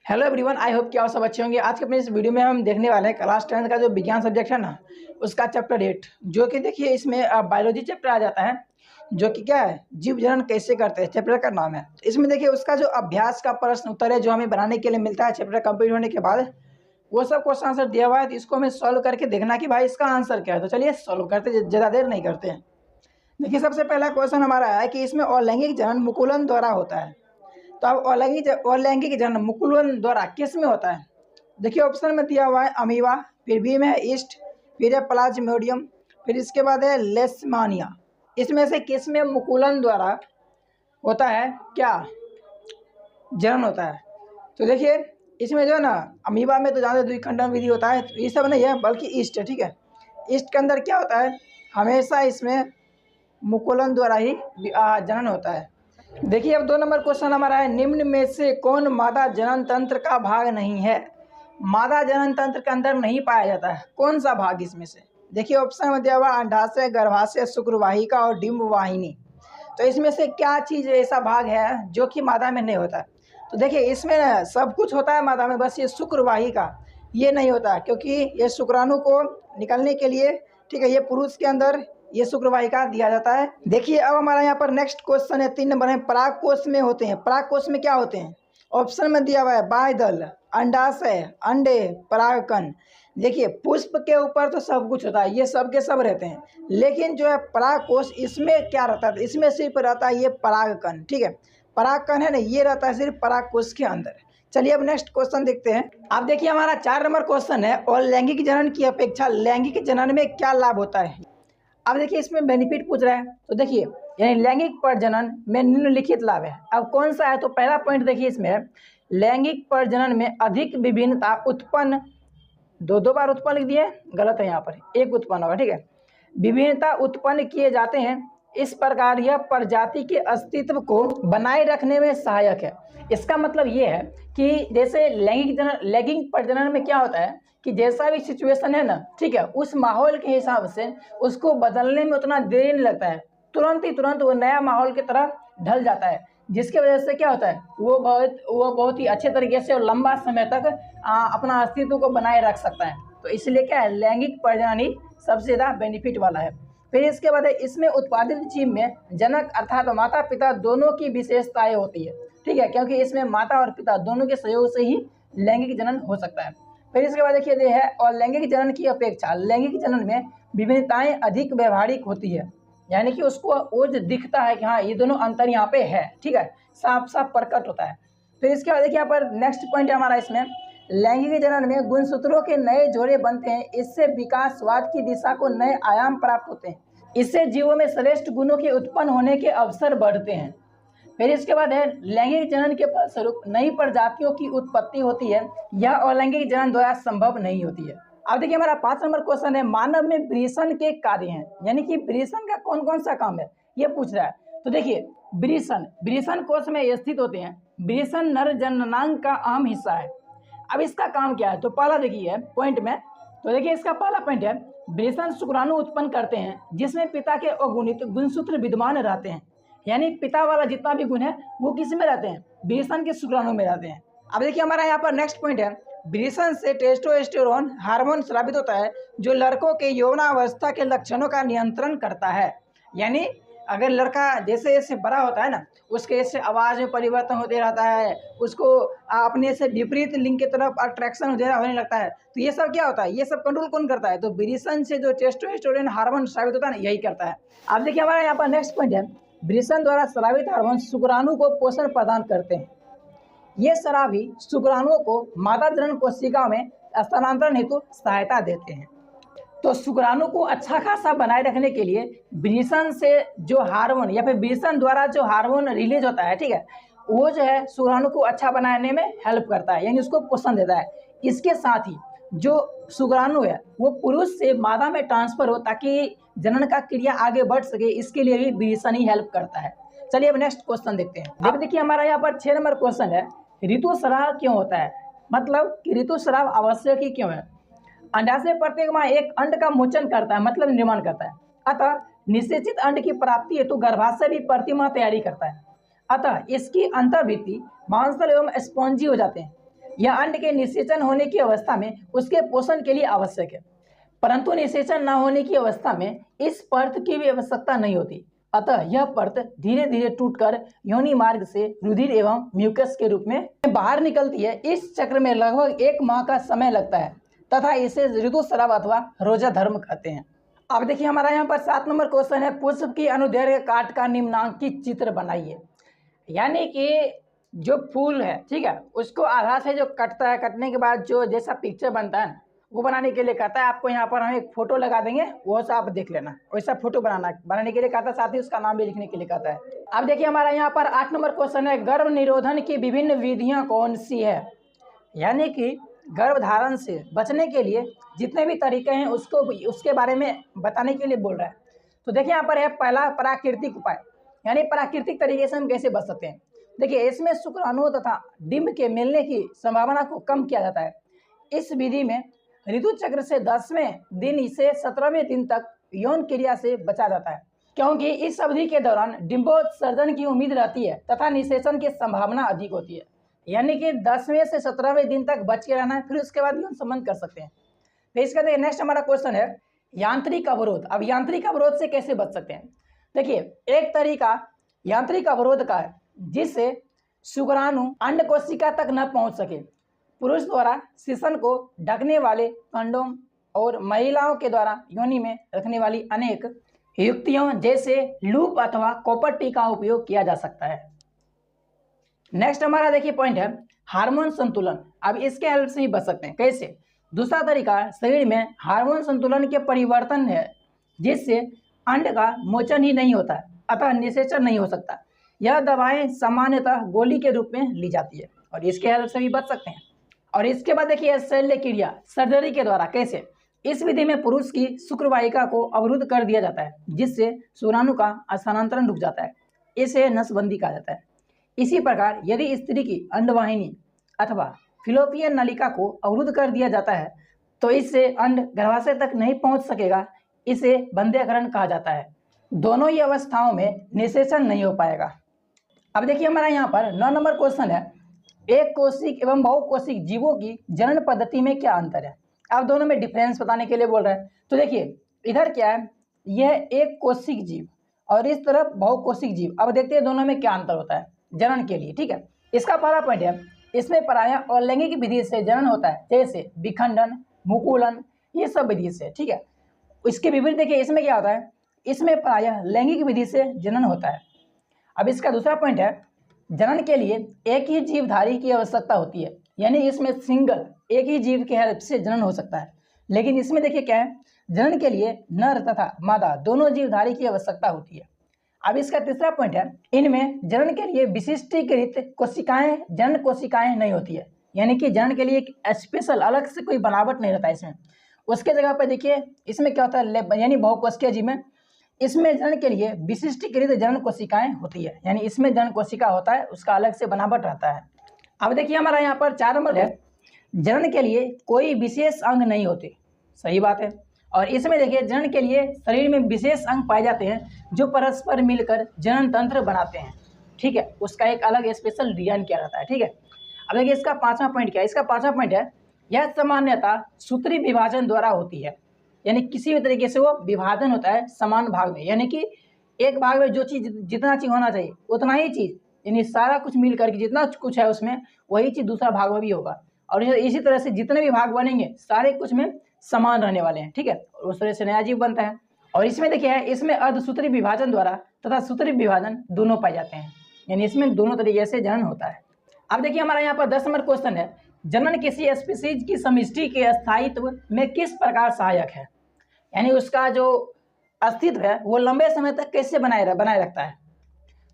Hello everyone, I hope कि आप सब अच्छे होंगे। आज के अपने इस वीडियो में हम देखने वाले हैं क्लास 10 का जो विज्ञान सब्जेक्ट है ना, उसका चैप्टर 8, जो कि देखिए इसमें बायोलॉजी चैप्टर आ जाता है, जो कि क्या है, जीव जनन कैसे करते हैं, चैप्टर का नाम है। इसमें देखिए उसका जो अभ्यास का प्रश्न उत्तर है जो हमें बनाने के लिए मिलता है चैप्टर कंप्लीट होने के बाद, वो सब क्वेश्चन आंसर दिया हुआ है। तो इसको हमें सॉल्व करके देखना कि भाई इसका आंसर क्या है। तो चलिए सॉल्व करते, ज़्यादा देर नहीं करते हैं। देखिए सबसे पहला क्वेश्चन हमारा है कि इसमें अलैंगिक जनन मुकुलन द्वारा होता है। तो अब अलैंगिक जनन मुकुलन द्वारा किस में होता है? देखिए ऑप्शन में दिया हुआ है अमीबा, फिर बी में है ईस्ट, फिर है प्लाज्मोडियम, फिर इसके बाद है लेशमानिया। इसमें से किस में मुकुलन द्वारा होता है, क्या जनन होता है? तो देखिए इसमें जो है ना, अमीबा में तो ज़्यादा द्विखंडन विधि होता है, तो ये सब नहीं है बल्कि ईस्ट है। ठीक है, ईस्ट के अंदर क्या होता है, हमेशा इसमें मुकुलन द्वारा ही जनन होता है। देखिए अब 2 नंबर क्वेश्चन हमारा है, निम्न में से कौन मादा जनन तंत्र का भाग नहीं है? मादा जनन तंत्र के अंदर नहीं पाया जाता है, कौन सा भाग इसमें से? देखिए ऑप्शन में दिया हुआ अंडाशय, गर्भाशय, शुक्रवाहिका और डिंब वाहिनी। तो इसमें से क्या चीज़ ऐसा भाग है जो कि मादा में नहीं होता है? तो देखिए इसमें ना सब कुछ होता है मादा में, बस ये शुक्रवाहिका ये नहीं होता, क्योंकि ये शुक्राणु को निकलने के लिए, ठीक है, ये पुरुष के अंदर ये शुक्रवाहिका दिया जाता है। देखिए अब हमारा यहाँ पर नेक्स्ट क्वेश्चन है, 3 नंबर है, पराग कोश में होते हैं। पराग कोश में क्या होते हैं? ऑप्शन में दिया हुआ है बाह्यदल, अंडाशय, अंडे, परागकण। देखिए पुष्प के ऊपर तो सब कुछ होता है, ये सब के सब रहते हैं, लेकिन जो है पराग कोश, इसमें क्या रहता है? इसमें सिर्फ रहता है ये परागकण। ठीक है, परागकण है ना, ये रहता है सिर्फ पराग कोश के अंदर। चलिए अब नेक्स्ट क्वेश्चन देखते हैं। अब देखिए हमारा 4 नंबर क्वेश्चन है, और लैंगिक जनन की अपेक्षा लैंगिक जनन में क्या लाभ होता है? अब देखिए इसमें बेनिफिट पूछ रहा है, तो देखिए यानी लैंगिक प्रजनन में निम्नलिखित लाभ है। अब कौन सा है? तो पहला पॉइंट देखिए इसमें है, लैंगिक प्रजनन में अधिक विभिन्नता उत्पन्न, दो बार उत्पन्न लिख दिए, गलत है, यहाँ पर एक उत्पन्न होगा। ठीक है, विभिन्नता उत्पन्न किए जाते हैं, इस प्रकार यह प्रजाति के अस्तित्व को बनाए रखने में सहायक है। इसका मतलब ये है कि जैसे लैंगिक प्रजनन में क्या होता है कि जैसा भी सिचुएशन है ना, ठीक है, उस माहौल के हिसाब से उसको बदलने में उतना देर नहीं लगता है, तुरंत वो नया माहौल की तरह ढल जाता है, जिसके वजह से क्या होता है, वो बहुत ही अच्छे तरीके से और लंबा समय तक अपना अस्तित्व को बनाए रख सकता है। तो इसलिए क्या है, लैंगिक प्रजनन ही सबसे ज़्यादा बेनिफिट वाला है। फिर इसके बाद इसमें उत्पादित जीव में जनक अर्थात माता पिता दोनों की विशेषताएं होती है। ठीक है, क्योंकि इसमें माता और पिता दोनों के सहयोग से ही लैंगिक जनन हो सकता है। फिर इसके बाद देखिए ये है, और लैंगिक जनन की अपेक्षा लैंगिक जनन में विभिन्नताएं अधिक व्यवहारिक होती है, यानी कि उसको वो जो दिखता है कि हाँ ये दोनों अंतर यहाँ पे है, ठीक है, साफ साफ प्रकट होता है। फिर इसके बाद देखिए यहाँ पर नेक्स्ट पॉइंट है हमारा, इसमें लैंगिक जनन में गुणसूत्रों के नए जोड़े बनते हैं, इससे विकासवाद की दिशा को नए आयाम प्राप्त होते हैं, इससे जीवों में श्रेष्ठ गुणों के उत्पन्न होने के अवसर बढ़ते हैं। फिर इसके बाद है, लैंगिक जनन के फलस्वरूप नई प्रजातियों की उत्पत्ति होती है, यह अलैंगिक जनन द्वारा संभव नहीं होती है। अब देखिए हमारा 5 नंबर क्वेश्चन है, मानव में वृषण के कार्य हैं, यानी कि वृषण का कौन कौन सा काम है ये पूछ रहा है। तो देखिए वृषण कोश में स्थित होते हैं। वृषण नर जननांग का अहम हिस्सा है। अब इसका काम क्या है? तो पहला देखिए पॉइंट में, तो देखिए इसका पहला पॉइंट है, वृषण शुक्राणु उत्पन्न करते हैं जिसमें पिता के अगुणित गुणसूत्र विद्यमान रहते हैं, यानी पिता वाला जितना भी गुण है वो किस में रहते हैं? वृषण के शुक्राणु में रहते हैं। अब देखिए हमारा यहाँ पर नेक्स्ट पॉइंट है, वृषण से टेस्टोस्टेरोन हार्मोन स्रावित होता है जो लड़कों के यौनावस्था के लक्षणों का नियंत्रण करता है। यानी अगर लड़का जैसे जैसे बड़ा होता है ना, उसके जैसे आवाज़ में परिवर्तन होते रहता है, उसको अपने से विपरीत लिंग की तरफ अट्रैक्शन होने लगता है, तो ये सब क्या होता है, ये सब कंट्रोल कौन करता है? तो वृषण से जो टेस्टोस्टेरोन हार्मोन स्रावित होता है ना, यही करता है। अब देखिए हमारा यहाँ पर नेक्स्ट पॉइंट है, वृषण द्वारा स्रावित हार्मोन शुक्राणु को पोषण प्रदान करते हैं। ये स्रावी शुक्राणुओं को मादा जनन कोशिका में स्थानांतरण हेतु सहायता देते हैं। तो शुक्राणु को अच्छा खासा बनाए रखने के लिए वृषण से जो हार्मोन या फिर वृषण द्वारा जो हार्मोन रिलीज होता है, ठीक है, वो जो है शुक्राणु को अच्छा बनाने में हेल्प करता है, यानी उसको पोषण देता है। इसके साथ ही जो शुक्राणु है वो पुरुष से मादा में ट्रांसफर हो ताकि जनन का क्रिया आगे बढ़ सके, इसके लिए भी वृषण ही हेल्प करता है। चलिए अब नेक्स्ट क्वेश्चन देखते हैं। अब देखिए हमारा यहाँ पर 6 नंबर क्वेश्चन है, ऋतुस्राव क्यों होता है? मतलब कि ऋतुस्राव आवश्यक ही क्यों है? अंडाशय प्रत्येक माह एक अंड का मोचन करता है, मतलब निर्माण करता है, अतः निषेचित अंड की प्राप्ति हेतु गर्भाशय भी प्रति माह तैयारी करता है, अतः इसकी अंतर्भित्ति मांसल एवं स्पॉन्जी हो जाते हैं। यह अंड के निषेचन होने की अवस्था में उसके पोषण के लिए आवश्यक है, परंतु निषेचन न होने की अवस्था में इस परत की भी आवश्यकता नहीं होती। अतः यह परत धीरे धीरे टूटकर योनि मार्ग से रुधिर एवं म्यूकस के रूप में बाहर निकलती है। इस चक्र में लगभग 1 माह का समय लगता है तथा इसे ऋतुस्राव अथवा रोजा धर्म कहते हैं। अब देखिए हमारा यहाँ पर 7 नंबर क्वेश्चन है, पुष्प की अनुदैर्घ्य काट का निम्नांकित चित्र बनाइए। यानी कि जो फूल है, ठीक है, उसको आधा से जो कटता है, कटने के बाद जो जैसा पिक्चर बनता है वो बनाने के लिए कहता है। आपको यहाँ पर हम एक फोटो लगा देंगे, वो सा आप देख लेना, वैसा फोटो बनाने के लिए कहता है, साथ ही उसका नाम भी लिखने के लिए कहता है। अब देखिए हमारा यहाँ पर 8 नंबर क्वेश्चन है, गर्भ निरोधन की विभिन्न विधियाँ कौन सी है। यानी कि गर्भधारण से बचने के लिए जितने भी तरीके हैं उसके बारे में बताने के लिए बोल रहा है। तो देखिए यहाँ पर है पहला प्राकृतिक उपाय, यानी प्राकृतिक तरीके से हम कैसे बच सकते हैं। देखिए इसमें शुक्राणु तथा डिंब के मिलने की संभावना को कम किया जाता है। इस विधि में ऋतु चक्र से 10वें दिन से 17वें दिन तक यौन क्रिया से बचा जाता है, क्योंकि इस अवधि के दौरान डिंबोत्सर्जन की उम्मीद रहती है तथा निषेचन की संभावना अधिक होती है। यानी कि 10वें से 17वें दिन तक बच के रहना है, फिर उसके बाद यौन संबंध कर सकते हैं। फिर इसका देखिए नेक्स्ट हमारा क्वेश्चन है यांत्रिक अवरोध। अब यांत्रिक अवरोध से कैसे बच सकते हैं। देखिए एक तरीका यांत्रिक अवरोध का है जिससे शुक्राणु अंड कोशिका तक न पहुंच सके। पुरुष द्वारा शिशन को ढकने वाले कंडोम और महिलाओं के द्वारा योनि में रखने वाली अनेक युक्तियों जैसे लूप अथवा कॉपर का उपयोग किया जा सकता है। नेक्स्ट हमारा देखिए पॉइंट है हार्मोन संतुलन। अब इसके हेल्प से ही बच सकते हैं। कैसे। दूसरा तरीका शरीर में हार्मोन संतुलन के परिवर्तन है जिससे अंड का मोचन ही नहीं होता है, अतः निषेचन नहीं हो सकता। यह दवाएं सामान्यतः गोली के रूप में ली जाती है और इसके हेल्प से भी बच सकते हैं। और इसके बाद देखिए शल्य क्रिया सर्जरी के द्वारा। कैसे। इस विधि में पुरुष की शुक्रवाहिका को अवरुद्ध कर दिया जाता है जिससे शुक्राणु का स्थानांतरण रुक जाता है। इसे नसबंदी कहा जाता है। इसी प्रकार यदि स्त्री की अंडवाहिनी अथवा फिलोपियन नलिका को अवरुद्ध कर दिया जाता है तो इससे अंड गर्भाशय तक नहीं पहुंच सकेगा। इसे बंध्यकरण कहा जाता है। दोनों ही अवस्थाओं में निषेचन नहीं हो पाएगा। अब देखिए हमारा यहाँ पर 9 नंबर क्वेश्चन है एक कोशिक एवं बहुकोशिक जीवों की जनन पद्धति में क्या अंतर है। अब दोनों में डिफरेंस बताने के लिए बोल रहे हैं। तो देखिए इधर क्या है, यह एक कोशिक जीव और इस तरफ बहुकोशिक जीव। अब देखते हैं दोनों में क्या अंतर होता है जनन के लिए। ठीक है, इसका पहला पॉइंट है इसमें प्रायः अलैंगिक विधि से जनन होता है, जैसे विखंडन, मुकुलन, ये सब विधि से। ठीक है, इसके विपरीत देखिए इसमें क्या होता है, इसमें प्रायः लैंगिक विधि से जनन होता है। अब इसका दूसरा पॉइंट है जनन के लिए एक ही जीवधारी की आवश्यकता होती है, यानी इसमें सिंगल एक ही जीव के हेल्प से जनन हो सकता है। लेकिन इसमें देखिए क्या है, जनन के लिए नर तथा मादा दोनों जीवधारी की आवश्यकता होती है। अब इसका तीसरा पॉइंट है इनमें जनन के लिए विशिष्टीकृत कोशिकाएं जनन कोशिकाएं नहीं होती है, यानी कि जनन के लिए एक स्पेशल अलग से कोई बनावट नहीं रहता है इसमें। उसके जगह पर देखिए इसमें क्या होता है, यानी बहुकोशिकीय जीव में इसमें जनन के लिए विशिष्टीकृत जनन कोशिकाएं होती है, यानी इसमें जनन कोशिका होता है, उसका अलग से बनावट रहता है। अब देखिए हमारा यहाँ पर 4 नंबर है जनन के लिए कोई विशेष अंग नहीं होते। सही बात है। और इसमें देखिए जनन के लिए शरीर में विशेष अंग पाए जाते हैं जो परस्पर मिलकर जनन तंत्र बनाते हैं। ठीक है, उसका एक अलग स्पेशल डिजाइन किया रहता है। ठीक है, अब देखिए इसका 5वां पॉइंट क्या है। इसका 5वां पॉइंट है यह सामान्यतः सूत्री विभाजन द्वारा होती है, यानी किसी भी तरीके से वो विभाजन होता है समान भाग में, यानी कि एक भाग में जो चीज़ जितना चीज़ होना चाहिए उतना ही चीज़, यानी सारा कुछ मिल करके जितना कुछ है उसमें वही चीज़ दूसरा भाग में भी होगा। और इसी तरह से जितने भी भाग बनेंगे सारे कुछ में समान रहने वाले हैं। ठीक है, उस तरह से नया जीव बनता है। और इसमें देखिए है इसमें अर्धसूत्री विभाजन द्वारा तथा सूत्री विभाजन दोनों पाए जाते हैं, यानी इसमें दोनों तरीके से जनन होता है। अब देखिए हमारा यहाँ पर 10 नंबर क्वेश्चन है जनन किसी स्पीसीज की समष्टि के स्थायित्व में किस प्रकार सहायक है, यानी उसका जो अस्तित्व है वो लंबे समय तक कैसे बनाए रखता है।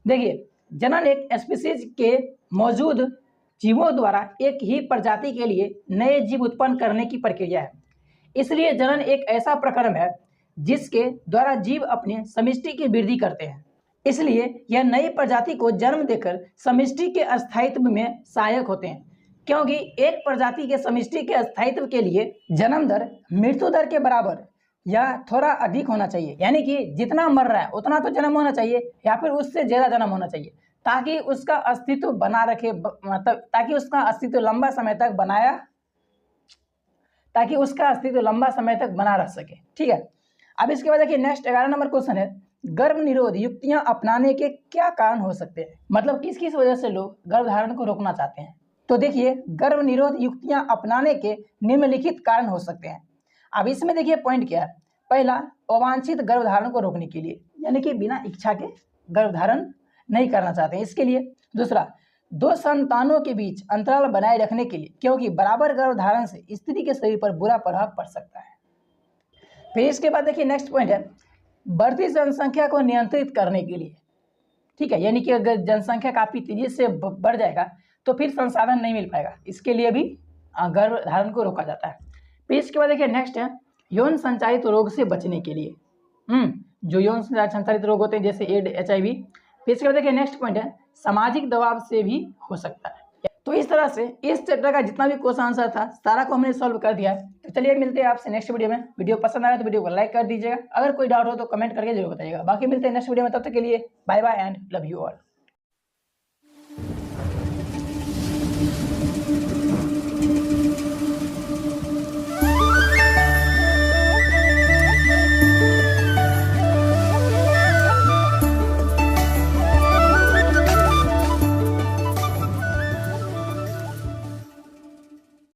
देखिए जनन एक स्पीसीज के मौजूद जीवों द्वारा एक ही प्रजाति के लिए नए जीव उत्पन्न करने की प्रक्रिया है। इसलिए जनन एक ऐसा प्रक्रम है जिसके द्वारा जीव अपने समष्टि की वृद्धि करते हैं। इसलिए यह नई प्रजाति को जन्म देकर समष्टि के स्थायित्व में सहायक होते हैं, क्योंकि एक प्रजाति के समष्टि के स्थायित्व के लिए जन्म दर मृत्यु दर के बराबर या थोड़ा अधिक होना चाहिए, यानी कि जितना मर रहा है उतना तो जन्म होना चाहिए या फिर उससे ज़्यादा जन्म होना चाहिए, ताकि उसका अस्तित्व बना रखे, मतलब ताकि उसका अस्तित्व लंबा समय तक बना रह सके। ठीक है, अब इसके बाद देखिए नेक्स्ट 11 नंबर क्वेश्चन है, गर्भ निरोध युक्तियां अपनाने के क्या कारण हो सकते हैं, मतलब किस किस वजह से लोग गर्भधारण को रोकना चाहते हैं। तो देखिए गर्भ निरोध युक्तियां अपनाने के निम्नलिखित कारण हो सकते हैं। अब इसमें देखिए पॉइंट क्या है, पहला अवांछित गर्भधारण को रोकने के लिए, यानी कि बिना इच्छा के गर्भधारण नहीं करना चाहते हैं इसके लिए। दूसरा, दो संतानों के बीच अंतराल बनाए रखने के लिए, क्योंकि बराबर गर्भधारण से स्त्री के शरीर पर बुरा प्रभाव पड़ सकता है। फिर इसके बाद देखिए नेक्स्ट पॉइंट है, बढ़ती जनसंख्या को नियंत्रित करने के लिए। ठीक है, यानी कि अगर जनसंख्या काफी तेजी से बढ़ जाएगा तो फिर संसाधन नहीं मिल पाएगा, इसके लिए भी गर्भधारण को रोका जाता है। फिर इसके बाद देखिए नेक्स्ट है, यौन संचारित रोग से बचने के लिए, जो यौन संचारित रोग होते हैं जैसे एड्स, HIV। फिर इसके बाद देखिए नेक्स्ट पॉइंट है, सामाजिक दबाव से भी हो सकता है। तो इस तरह से इस चैप्टर का जितना भी क्वेश्चन आंसर था सारा को हमने सॉल्व कर दिया है। तो चलिए मिलते हैं आपसे नेक्स्ट वीडियो में। वीडियो पसंद आया तो वीडियो को लाइक कर दीजिएगा, अगर कोई डाउट हो तो कमेंट करके जरूर बताइएगा। बाकी मिलते हैं नेक्स्ट वीडियो में, तब तक के लिए bye bye and love you all.